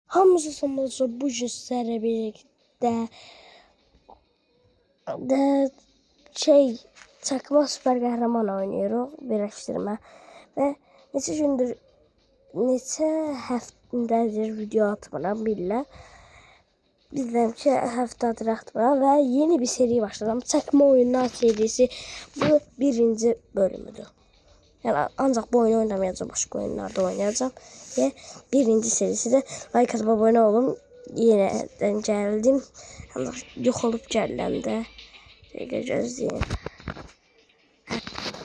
Hamısı sonrası bu gün sizlərlə birlikdə çakma süper qəhrəman oynayırıq, birləşdirmə və neçə həftədir video atmıram billə. Bizden ki həftədir atmıram və yeni bir seri başladım. Çakma oyunlar serisi bu birinci bölümüdür. Yani ancak bu oyunu oynamayacağım, başka oyunlarda oynayacağım. Ve birinci serisi de like atıp abone olun. Yeniden geldim. Ancak yok olup gələm də. Dəqiqə gözləyin.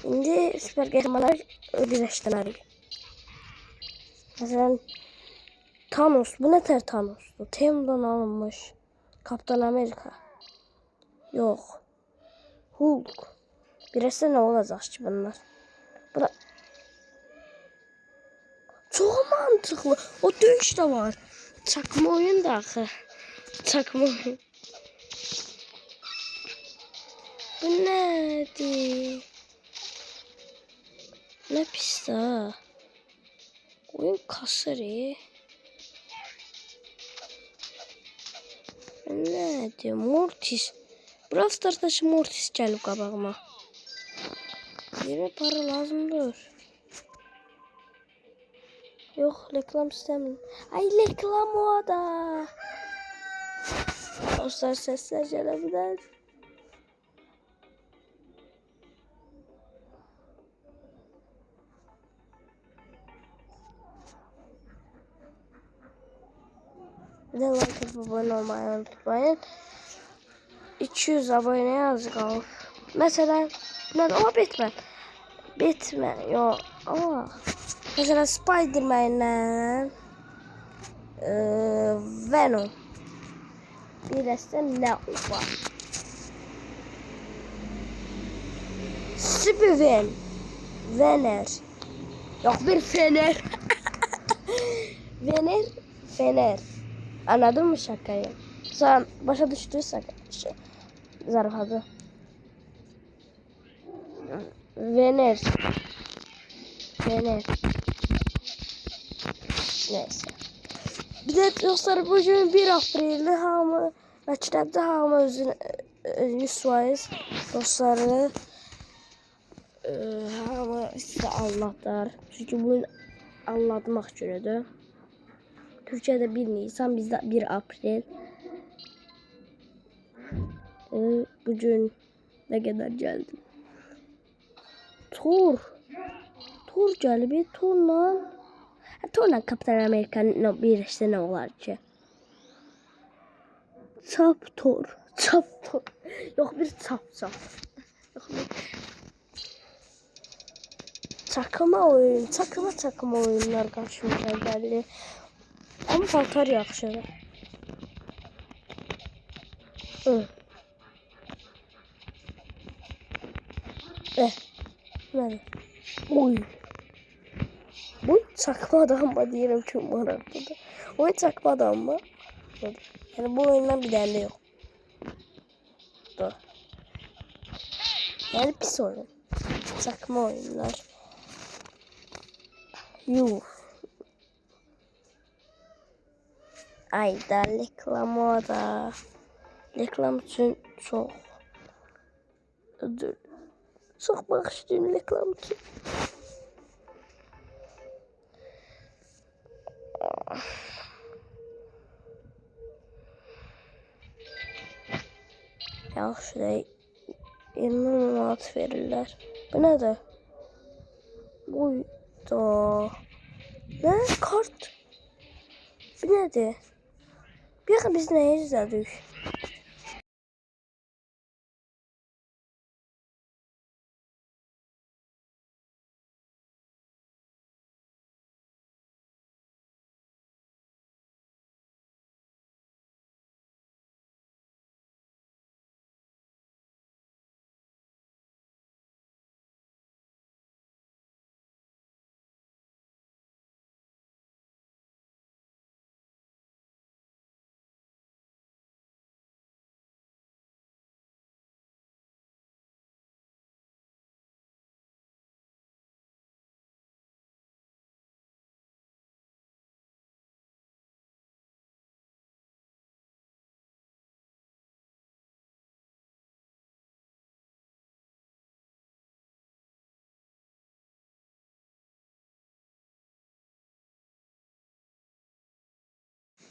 İndi süper qəhrəmanlar birləşdirərik. Mesela Thanos, bu ne ter Thanos'tu? Temu'dan alınmış. Kaptan Amerika. Yok. Hulk. Birisi ne olacak ki bunlar? Buna... Çok mantıklı. O dövüş de var. Çakma oyun da axı. Çakma oyun. Bu nedir? Ne pis ha. Oyun kasır. Nedir? Mortis. Brawl Stars'daki Mortis gəlib qabağıma. Yine para lazımdır. Yok, reklam istemiyorum. Ay, reklam o da. Dostlar, sesler gelebilir. Bir de like atıp abone olmayı unutmayın. 200 aboneye az kalır. Mesela ben Batman yok ama mesela Spider-Man'le Venom birleşse ne var? Steven Vener. Yok bir Fener. Fener. Anladın mı şakayı? Sen başa düştüysen zarafatı. Vener. Neyse. Bir de dostlar, bugün 1 Aprel'de hamı məktəbdə hamı özünü 100% dostları hamı size anlatır. Çünkü bugün anlatmaq günüdür. Türkiye'de 1 Nisan, bizde 1 Aprel. Bugün ne kadar geldim? Thor gəlib, Thorla Kaptan Amerika'nın birleşse ne olar ki? Çap Thor. Yok bir çap. Yok bir çakma oyunlar karşımıza geldi. Ama paltar yaxşıdır. Nerede? Oy. Bu çakma adam mı diyelim ki umarım burada. O çakma adam mı? Yani bu oyundan bir tane yok. Dur. Yani pis oyun. Çakma oyunlar. Yuh. Ayda reklam için çok bağışlayın reklam için. Ya şuraya 20 manat verirler. Bu nedir? Buydu. Ne? Kart. Bu nedir? Bir dakika, biz neyi izledik?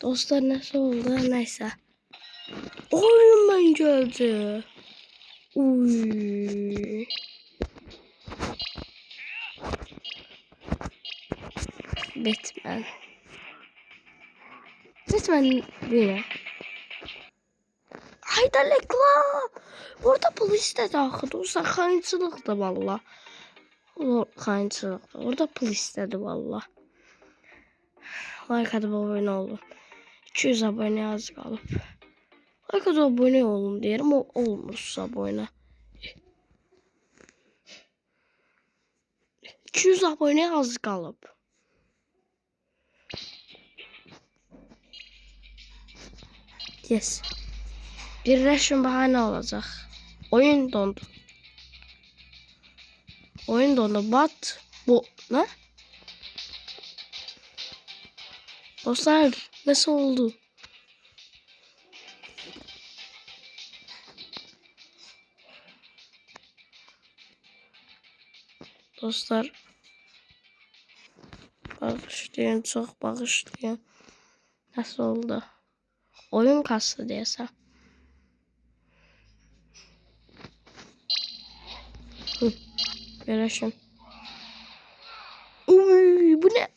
Dostlar nasıl oldu? Neyse. Oyun ben geldi. Uy. Batman. Batman yine. Hayda reklam. Orada polis de daxil. Dostlar xainçilik da valla. Xainçilik da. Orada polis dedi valla. Like atıp abone olun. 200 abone az qalıb. Like atıp abone olun derim. O olmursa abone. 200 abone az qalıb. Yes. Birləşin bahane olacaq. Oyun dondu. Oyun dondu. Bat. Bu. Ne? Dostlar nasıl oldu? Dostlar. Bağışlayın. Çok bağışlayın. Nasıl oldu? Oyun kastı diyesem. Birləşin. Uy, bu ne?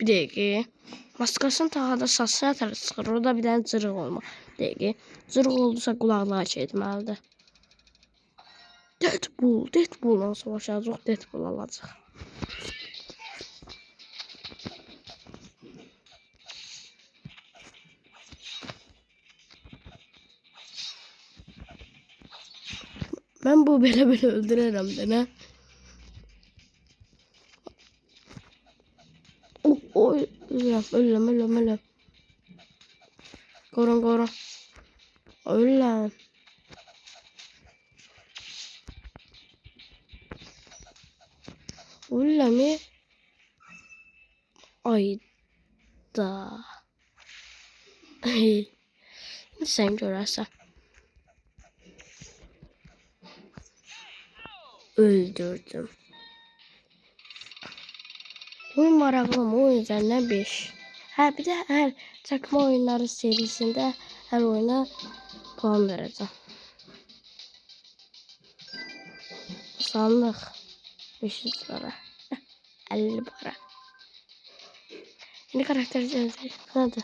Bir dakika. Maskasını tahada saçına atar çıxır. Orada bir tane cırıq olma. Bir dakika. Cırıq oldusa qulaqlığa çəkməlidir. Deadpool. Deadpool'dan savaşacaq. Deadpool alacaq. Ben bu belə öldürərəm də nə? Ölürəm. Qorun. Ölürəm. Ölürəm. Ayda. Sən görərsən. Öldürdüm. Oyun maraqlı mı? O yüzden ne 5. Ha bir de her çakma oyunları serisinde her oyuna puan vereceğim. Sandık 500 lira. 50 para. Yeni karakter geldi. Hadi.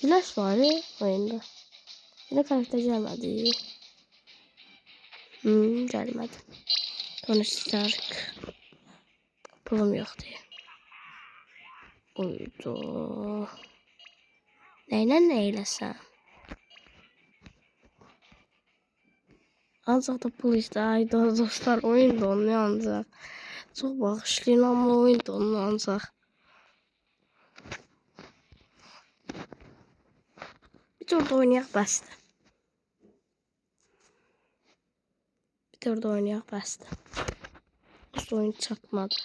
Flash var ya oyunda. Yeni karakter gelmedi. Gelmedi. Tony Stark. Pulum yok diye. Uydu. Neylesen? Ancaq da pul işte. Ayda dostlar oyun donuyor ancaq. Çok bağışlayın ama oyun donuyor ancaq. Bir turda oynayaq bəsdir. Bir turda oynayaq bəsdir. Nasıl oyun çatmadı.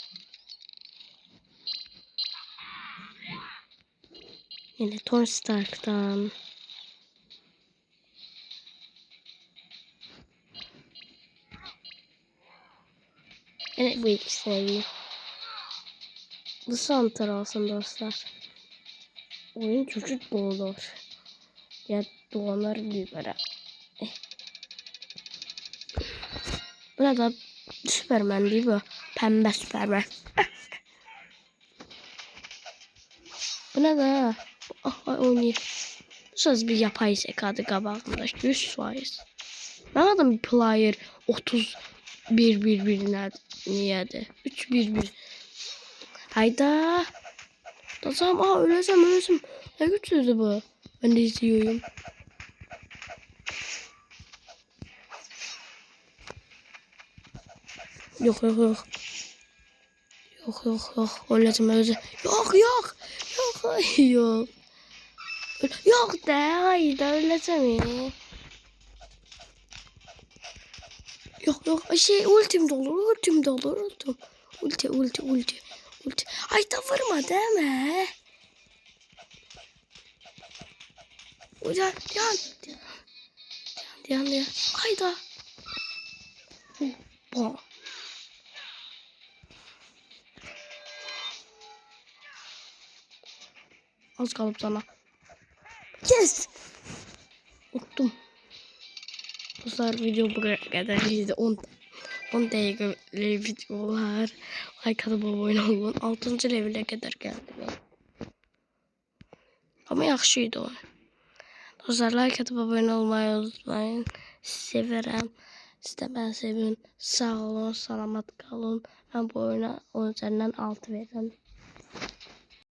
Yine Tony Stark'tan. Yine bu ikisini vereyim. Bu santar olsun dostlar. Oyun çocuk doğulur. Ya doğanlar büyüklara. Bu ne da Süpermen değil bu. Pembe Süpermen. Bu ne da? Oynuyor. Bu söz bir yapay zekadı qabağında. 100%. Ben adam player 31 niyədir? 3-1-1. Hayda. Tamam öleceğim. Ne güçlüydü bu? Ben de izliyorum. Yok. Öleceğim. Yok de hayda öleceğim. Yok. Ultim de olur. Ulti. Hayda vurma deme. Yan. Hayda. Bom. Az qalıb sana. Kes! Unuttum. Dostlar video bu kadar idi. 10 dəqiqəlik videolar. Like atıp abone olun. 6. level'e kadar geldim. Ama yaxşıydı o. Dostlar like atıp abone olmayı unutmayın. Severəm. Siz də məni sevin. Sağ olun, salamat qalın. Mən bu oyuna 10 üzərindən 6 verirəm.